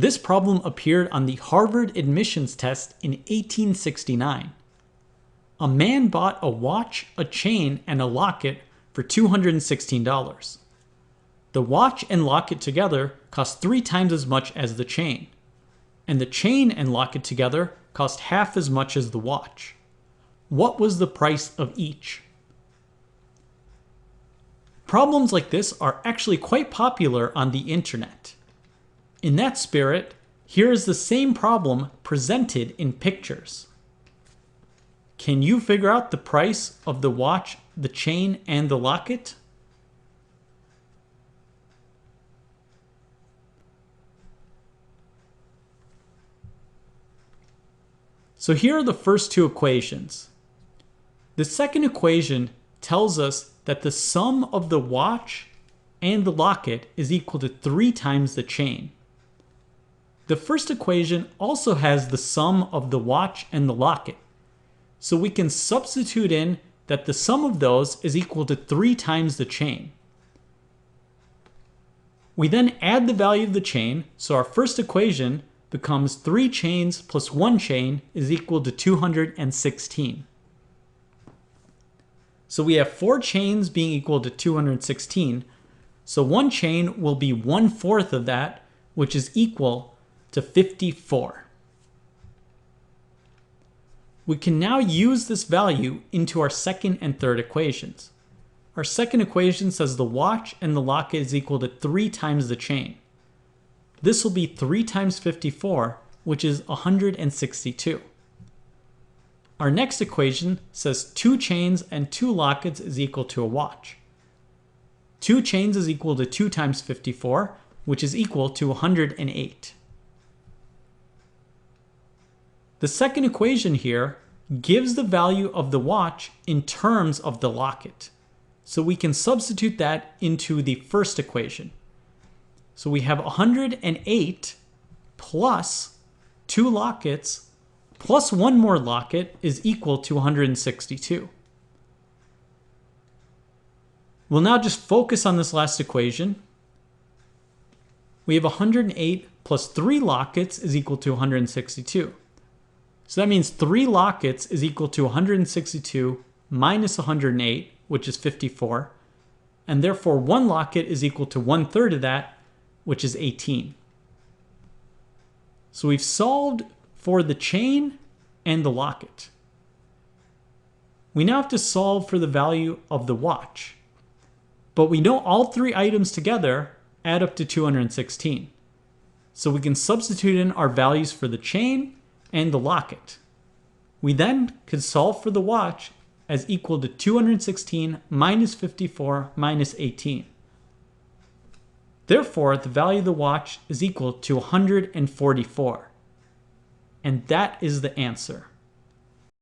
This problem appeared on the Harvard admissions test in 1869. A man bought a watch, a chain, and a locket for $216. The watch and locket together cost 3 times as much as the chain, and the chain and locket together cost half as much as the watch. What was the price of each? Problems like this are actually quite popular on the internet. In that spirit, here is the same problem presented in pictures. Can you figure out the price of the watch, the chain, and the locket? So here are the first 2 equations. The second equation tells us that the sum of the watch and the locket is equal to 3 times the chain. The first equation also has the sum of the watch and the locket. So we can substitute in that the sum of those is equal to 3 times the chain. We then add the value of the chain, so our first equation becomes 3 chains plus 1 chain is equal to 216. So we have 4 chains being equal to 216. So 1 chain will be 1/4 of that, which is equal to 54. We can now use this value into our second and third equations. Our second equation says the watch and the locket is equal to 3 times the chain. This will be 3 times 54, which is 162. Our next equation says 2 chains and 2 lockets is equal to a watch. 2 chains is equal to 2 times 54, which is equal to 108. The second equation here gives the value of the watch in terms of the locket. So we can substitute that into the first equation. So we have 108 plus 2 lockets plus 1 more locket is equal to 162. We'll now just focus on this last equation. We have 108 plus 3 lockets is equal to 162. So that means 3 lockets is equal to 162 minus 108, which is 54. And therefore 1 locket is equal to 1/3 of that, which is 18. So we've solved for the chain and the locket. We now have to solve for the value of the watch. But we know all 3 items together add up to 216. So we can substitute in our values for the chain and the locket. We then could solve for the watch as equal to 216 minus 54 minus 18. Therefore, the value of the watch is equal to 144. And that is the answer.